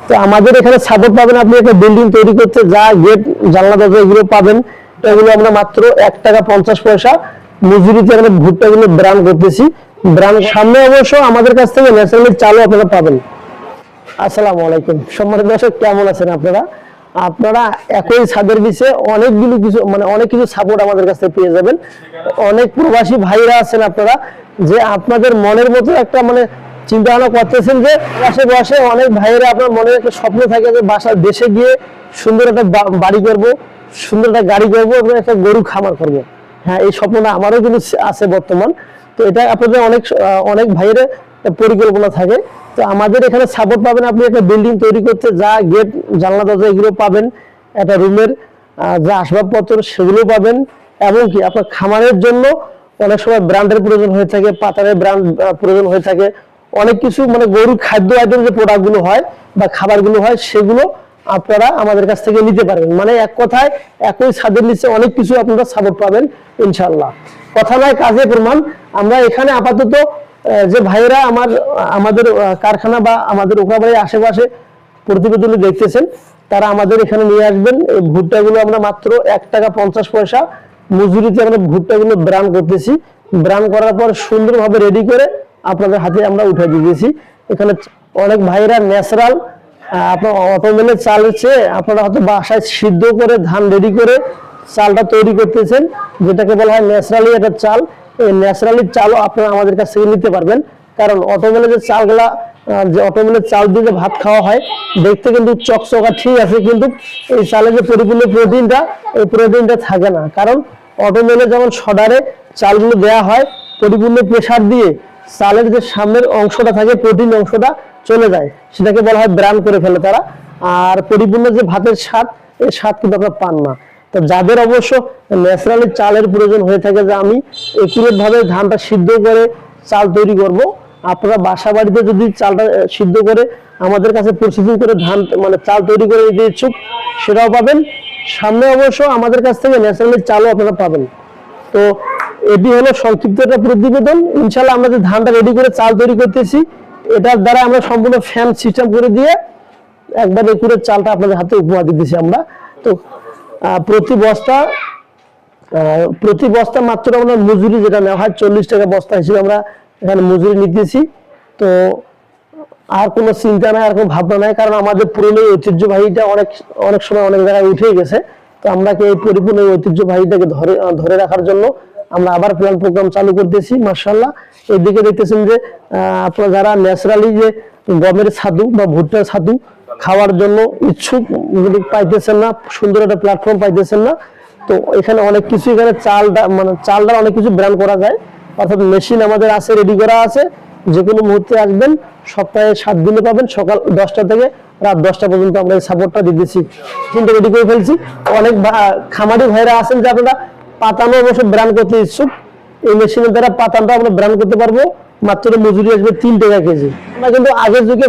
তো আমাদের এখানে সাপোর্ট পাবেন, আপনি একটা বিল্ডিং তৈরি করতে যা গেট জানলা দরজা এগুলো পাবেন, এগুলো আমরা মাত্র 1 টাকা 50 পয়সা মজুরিতে আমরা ভুট্টাগুলো ব্রান্ড করতেছি। ব্রান্ড সামনে অবশ্য আমাদের কাছ থেকে ন্যাচারালি চালও আপনারা পাবেন। আসসালামু আলাইকুম সম্মানিত দর্শক, কেমন আছেন আপনারা? আপনারা একই ছাদের নিচে অনেকগুলো কিছু অনেক কিছু সাপোর্ট আমাদের কাছ থেকে পেয়ে যাবেন। অনেক প্রবাসী ভাইরা আছেন আপনারা, যে আপনাদের মনের মতো একটা চিন্তা ভাবনা করতেছেন যে বসে অনেক ভাইয়েরা আপনার মনে একটা স্বপ্ন থাকে যে বাসা দেশে গিয়ে সুন্দর একটা বাড়ি করব, সুন্দর একটা গাড়ি করবো এবং একটা গরু খামার করব। হ্যাঁ, এই স্বপ্নটা আমারও কিন্তু আছে বর্তমান। তো এটা আপনাদের অনেক ভাইয়ের পরিকল্পনা থাকে। তো আমাদের এখানে সাপোর্ট পাবেন, আপনি একটা বিল্ডিং তৈরি করতে যা গেট জানলা দরজা এগুলো পাবেন, একটা রুমের যা আসবাবপত্র সেগুলো পাবেন, এমনকি আপনার খামারের জন্য অনেক সময় ব্র্যান্ডের প্রয়োজন হয়ে থাকে, পাতারের ব্র্যান্ড প্রয়োজন হয়ে থাকে, অনেক কিছু গরুর খাদ্য আইটেম যে প্রোডাক্টগুলো হয় বা খাবারগুলো হয় সেগুলো আপনারা আমাদের কাছ থেকে নিতে পারবেন। এক কথায় একই ছাদের নিচে অনেক কিছু আপনারা সাপোর্ট পাবেন ইনশাআল্লাহ। কথা নয় কাজে প্রমাণ। আমরা এখানে আপাতত যে ভাইয়েরা আমাদের কারখানা বা আমাদের ওখানে আশেপাশে প্রতিবেদনে দেখতেছেন, তারা আমাদের এখানে নিয়ে আসবেন। এই ভুট্টাগুলো আমরা মাত্র 1 টাকা 50 পয়সা মজুরিতে আমরা ভুট্টাগুলো ব্রান্ড করতেছি। ব্রান্ড করার পর সুন্দরভাবে রেডি করে আপনাদের হাতে আমরা উঠে দিয়েছি। এখানে অনেক ভাইয়েরা ন্যাচারাল আপনার অটোমেলের চাল হচ্ছে, আপনারা হয়তো বাসায় সিদ্ধ করে ধান রেডি করে চালটা তৈরি করতেছেন, যেটাকে বলা হয় ন্যাচারালি একটা চাল। এই ন্যাচারালি চালও আপনারা আমাদের কাছ থেকে নিতে পারবেন। কারণ অটোমেলের যে চালগুলা, যে অটোমেলের চাল দিয়ে যে ভাত খাওয়া হয় দেখতে কিন্তু চকচকা ঠিক আছে, কিন্তু এই চালের যে পরিপূর্ণ প্রোটিনটা, এই প্রোটিনটা থাকে না। কারণ অটোমেলে যেমন সডারে চালগুলো দেওয়া হয়, পরিপূর্ণ প্রেসার দিয়ে চালের যে সামনের অংশটা থাকে, প্রোটিন অংশটা চলে যায়, সেটাকে বলা হয় ব্রান্ড করে ফেলে তারা। আর পরিপূর্ণ যে ভাতের স্বাদ, এই স্বাদ কিন্তু আপনারা পান না। তো যাদের অবশ্য ন্যাচারালি চালের প্রয়োজন হয়ে থাকে, যে আমি একুরেট ভাবে ধানটা সিদ্ধ করে চাল তৈরি করব, আপনারা বাসা বাড়িতে যদি চালটা সিদ্ধ করে আমাদের কাছে প্রসেসিং করে ধান চাল তৈরি করে দিতে ইচ্ছুক, সেটাও পাবেন। সামনে অবশ্য আমাদের কাছ থেকে ন্যাচারালি চালও আপনারা পাবেন। তো এটি হলো সংক্ষিপ্ত একটা প্রতিবেদন। ইনশাল্লাহ আমরা যে ধানটা রেডি করে চাল তৈরি করতেছি, এটার দ্বারা আমরা সম্পূর্ণ ফ্যান সিস্টেম করে দিয়ে একবার একুরেট চালটা আপনাদের হাতে উপহার দিতেছি আমরা। তো প্রতি বস্তা মাত্র আমরা মজুরি যেটা নেওয়া হয় 40 টাকা বস্তা হিসেবে আমরা এখানে মজুরি নিতেছি। তো আর কোনো চিন্তা নাই, আর কোনো ভাবনা নাই, কারণ আমাদের পুরনো ঐতিহ্যবাহীটা অনেক সময় অনেক জায়গায় উঠে গেছে। তো আমরা এই পরিপূর্ণ ঐতিহ্যবাহীটাকে ধরে রাখার জন্য আমরা আবার প্ল্যান প্রোগ্রাম চালু করতেছি। মাশাআল্লাহ, এদিকে দেখতেছেন যে আপনারা যারা ন্যাচারালি যে গমের ছাতু বা ভুট্টার ছাতু খাওয়ার জন্য ইচ্ছুক, যদি পাইতেছেন না, সুন্দর একটা প্ল্যাটফর্ম পাইতেছেন না, তো এখানে অনেক কিছু, এখানে চালটা অনেক কিছু ব্র্যান্ড করা যায়। অর্থাৎ মেশিন আমাদের আছে, রেডি করা আছে। যে কোনো মুহূর্তে আসবেন, সপ্তাহে 7 দিনে পাবেন, সকাল 10টা থেকে রাত 10টা পর্যন্ত আমরা এই সাপোর্টটা দিতেছি। কিন্তু রেডি করে ফেলছি। অনেক খামারি ভাইরা আছেন যে আপনারা পাতানো অবশ্য ব্র্যান্ড করতে ইচ্ছুক, এই মেশিনের দ্বারা পাতানটা আমরা ব্র্যান্ড করতে পারবো। মাত্র মজুরি আসবে 3 টাকা কেজি। আমরা কিন্তু আগের যুগে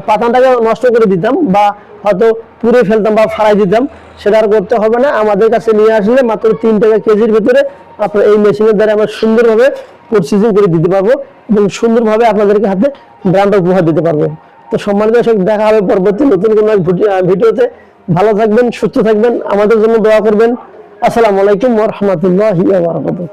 পাতানটাকে নষ্ট করে দিতাম বা হয়তো পুড়ে ফেলতাম বা ফাড়াই দিতাম, সেটা আর করতে হবে না। আমাদের কাছে নিয়ে আসলে মাত্র 3 টাকা কেজির ভিতরে আপনার এই মেশিনের দ্বারা আমরা সুন্দরভাবে প্রসেসিং করে দিতে পারবো এবং সুন্দরভাবে আপনাদেরকে হাতে ব্র্যান্ড উপহার দিতে পারবো। তো সম্মানিত দর্শক, দেখা হবে পরবর্তী নতুন কোনো ভিডিওতে। ভালো থাকবেন, সুস্থ থাকবেন, আমাদের জন্য দোয়া করবেন। আসসালামু আলাইকুম ওয়া রাহমাতুল্লাহি ওয়া বারাকাতুহু।